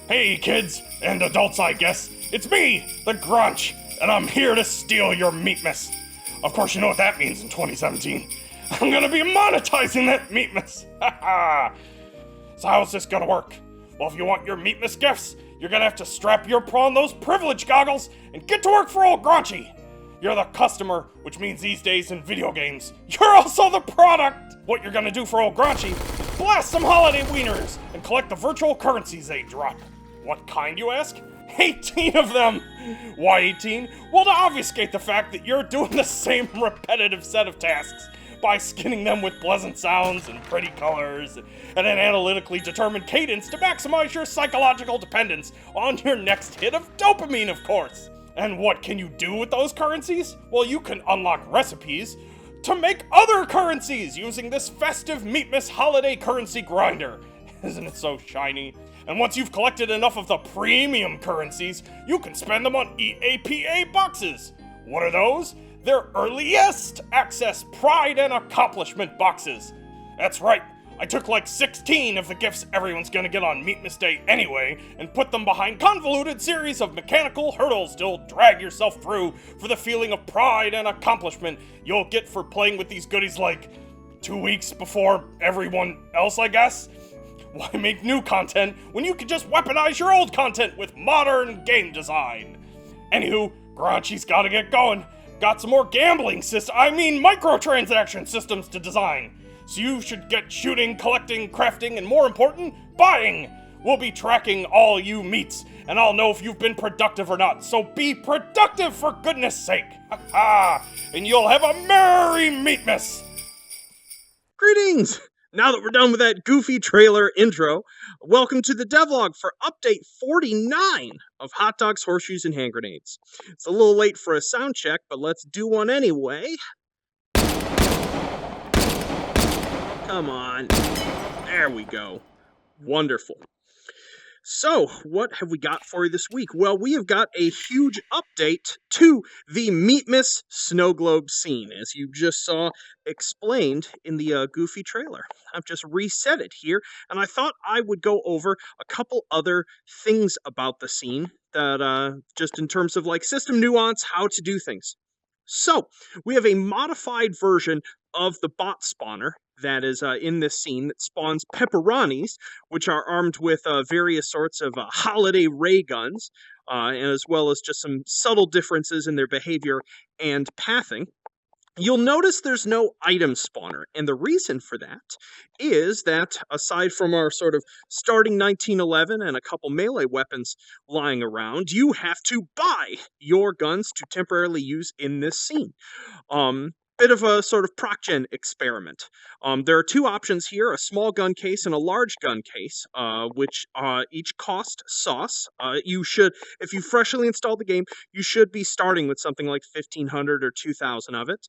Hey kids, and adults I guess, it's me, the Gronch, and I'm here to steal your Meatmas. Of course you know what that means in 2017. I'm gonna be monetizing that Meatmas! Haha! So how's this gonna work? Well, if you want your Meatmas gifts, you're gonna have to strap your prawn those privilege goggles and get to work for old Graunchy. You're the customer, which means these days in video games, you're also the product! What you're gonna do for old Graunchy is blast some holiday wieners and collect the virtual currencies they drop. What kind, you ask? 18 of them! Why 18? Well, to obfuscate the fact that you're doing the same repetitive set of tasks by skinning them with pleasant sounds and pretty colors and an analytically determined cadence to maximize your psychological dependence on your next hit of dopamine, of course. And what can you do with those currencies? Well, you can unlock recipes to make other currencies using this festive Meatmas holiday currency grinder. Isn't it so shiny? And once you've collected enough of the premium currencies, you can spend them on EAPA boxes. What are those? They're earliest access pride and accomplishment boxes. That's right, I took like 16 of the gifts everyone's gonna get on Meatmas Day anyway, and put them behind convoluted series of mechanical hurdles you'll drag yourself through for the feeling of pride and accomplishment you'll get for playing with these goodies like 2 weeks before everyone else, I guess. Why make new content when you can just weaponize your old content with modern game design? Anywho, Graunchy's gotta get going. Got some more gambling microtransaction systems to design. So you should get shooting, collecting, crafting, and more important, buying. We'll be tracking all you meats, and I'll know if you've been productive or not. So be productive for goodness sake. Ha ha! And you'll have a merry Meatmas. Greetings! Now that we're done with that goofy trailer intro, welcome to the devlog for update 49 of Hot Dogs, Horseshoes, and Hand Grenades. It's a little late for a sound check, but let's do one anyway. Come on. There we go. Wonderful. So, what have we got for you this week? Well, we have got a huge update to the Meatmas snow globe scene, as you just saw explained in the goofy trailer. I've just reset it here, and I thought I would go over a couple other things about the scene that, just in terms of like system nuance, how to do things. So, we have a modified version of the bot spawner that is in this scene that spawns pepperonis, which are armed with various sorts of holiday ray guns, and as well as just some subtle differences in their behavior and pathing. You'll notice there's no item spawner, and the reason for that is that, aside from our sort of starting 1911 and a couple melee weapons lying around, you have to buy your guns to temporarily use in this scene. Bit of a sort of proc-gen experiment. There are two options here, a small gun case and a large gun case, which each cost sauce. You should, if you freshly installed the game, you should be starting with something like 1,500 or 2,000 of it.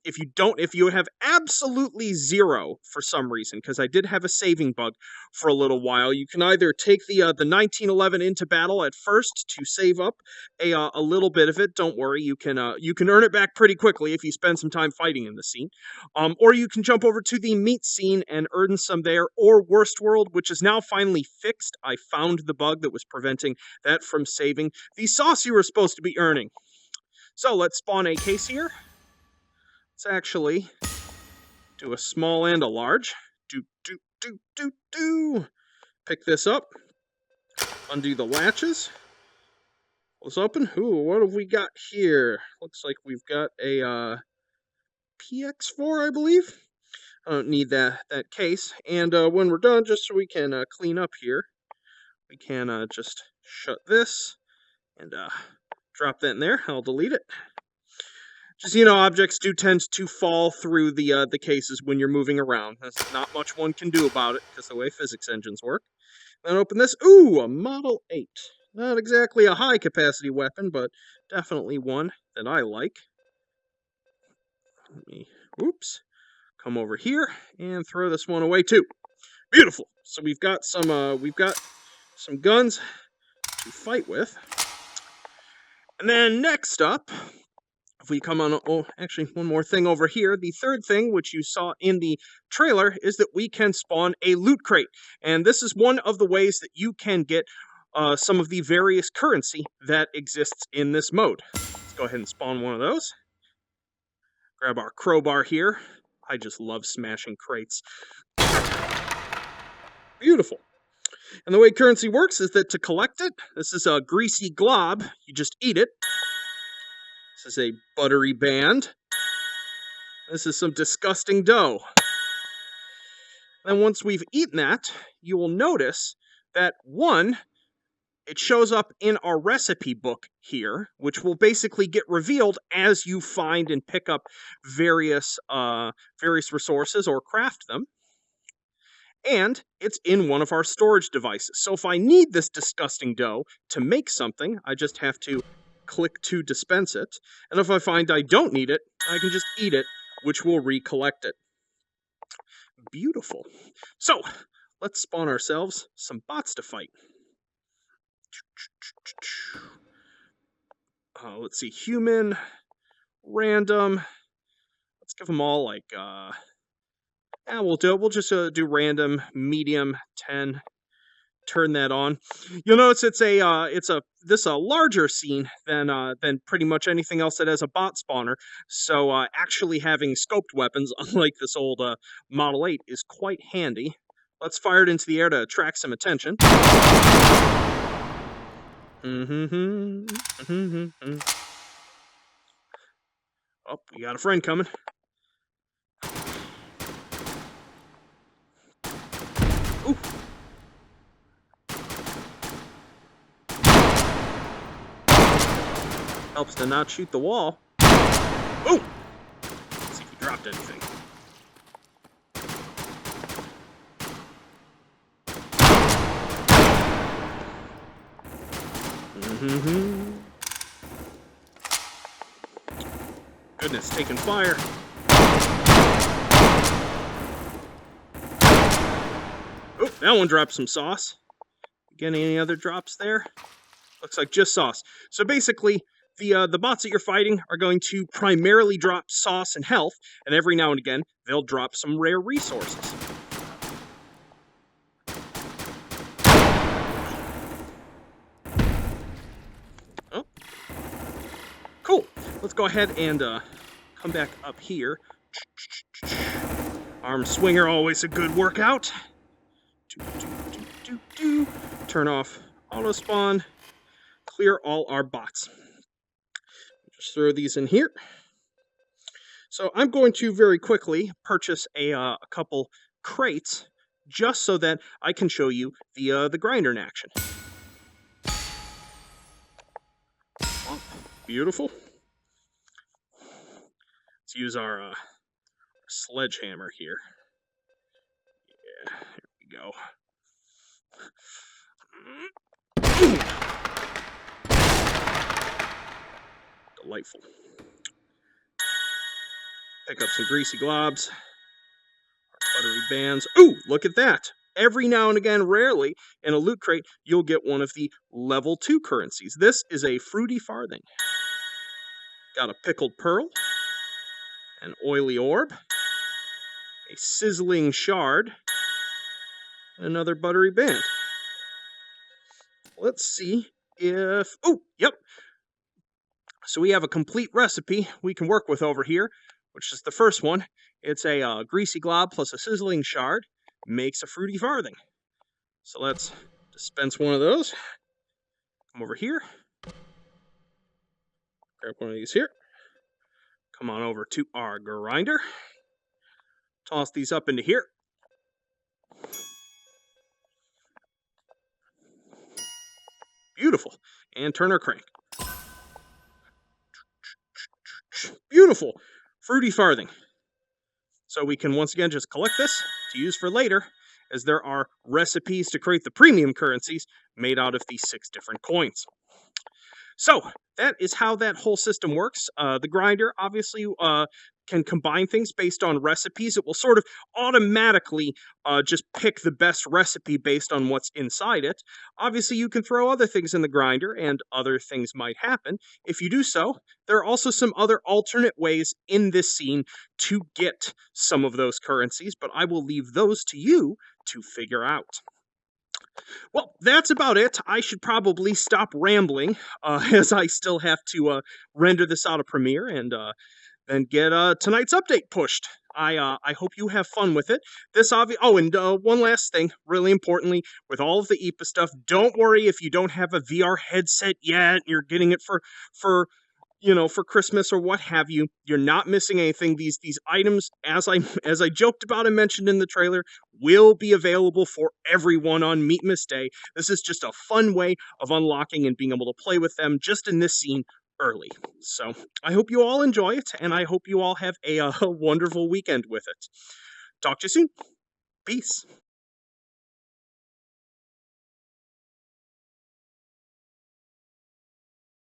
If you have absolutely zero for some reason, because I did have a saving bug for a little while, you can either take the 1911 into battle at first to save up a little bit of it. Don't worry, you can earn it back pretty quickly if you spend some time fighting in the scene, or you can jump over to the meat scene and earn some there, or Worst World, which is now finally fixed. I found the bug that was preventing that from saving the sauce you were supposed to be earning. So let's spawn a case here. Let's actually do a small and a large. Pick this up, undo the latches. Let's open. Ooh, what have we got here? Looks like we've got a PX4, I believe. I don't need that case. And when we're done, just so we can clean up here, we can just shut this and drop that in there. I'll delete it. Just, objects do tend to fall through the cases when you're moving around. There's not much one can do about it, because the way physics engines work. Then open this. Ooh, a Model 8. Not exactly a high-capacity weapon, but definitely one that I like. Let me, come over here and throw this one away too. Beautiful. So we've got some guns to fight with. And then next up, if we come on, actually one more thing over here. The third thing, which you saw in the trailer, is that we can spawn a loot crate. And this is one of the ways that you can get some of the various currency that exists in this mode. Let's go ahead and spawn one of those. Grab our crowbar here. I just love smashing crates. Beautiful. And the way currency works is that to collect it, this is a greasy glob. You just eat it. This is a buttery band. This is some disgusting dough. Then once we've eaten that, you will notice that one, it shows up in our recipe book here, which will basically get revealed as you find and pick up various resources or craft them. And it's in one of our storage devices. So if I need this disgusting dough to make something, I just have to click to dispense it. And if I find I don't need it, I can just eat it, which will recollect it. Beautiful. So let's spawn ourselves some bots to fight. Let's see, human, random. Let's give them all like, we'll just do random, medium, 10. Turn that on. You'll notice it's a larger scene than pretty much anything else that has a bot spawner. So actually having scoped weapons, unlike this old Model 8, is quite handy. Let's fire it into the air to attract some attention. Oh, we got a friend coming. Ooh. Helps to not shoot the wall. Ooh! Let's see if he dropped anything. Goodness, taking fire. Oh, that one dropped some sauce. Get any other drops there? Looks like just sauce. So basically, the bots that you're fighting are going to primarily drop sauce and health, and every now and again, they'll drop some rare resources. Oh. Cool. Let's go ahead and come back up here. Arm swinger, always a good workout. Turn off auto spawn. Clear all our bots. Just throw these in here. So I'm going to very quickly purchase a couple crates just so that I can show you the grinder in action. Oh, beautiful. Let's use our sledgehammer here. Yeah, here we go. Delightful. Pick up some greasy globs. Our buttery bands. Ooh, look at that. Every now and again, rarely, in a loot crate, you'll get one of the level 2 currencies. This is a fruity farthing. Got a pickled pearl. An oily orb. A sizzling shard. Another buttery band. Let's see if... Oh, yep. So we have a complete recipe we can work with over here, which is the first one. It's a greasy glob plus a sizzling shard. Makes a fruity farthing. So let's dispense one of those. Come over here. Grab one of these here. Come on over to our grinder. Toss these up into here. Beautiful. And turn our crank. Beautiful. Fruity farthing. So we can once again just collect this to use for later, as there are recipes to create the premium currencies made out of these 6 different coins. So that is how that whole system works. The grinder obviously can combine things based on recipes. It will sort of automatically just pick the best recipe based on what's inside it. Obviously, you can throw other things in the grinder and other things might happen. If you do so, there are also some other alternate ways in this scene to get some of those currencies, but I will leave those to you to figure out. Well, that's about it. I should probably stop rambling, as I still have to render this out of Premiere and then get tonight's update pushed. I hope you have fun with it. Oh, and one last thing, really importantly, with all of the IPA stuff, don't worry if you don't have a VR headset yet. You're getting it for for Christmas or what have you. You're not missing anything. These items, as I joked about and mentioned in the trailer, will be available for everyone on Meatmas Day. This is just a fun way of unlocking and being able to play with them just in this scene early. So I hope you all enjoy it, and I hope you all have a wonderful weekend with it. Talk to you soon. Peace.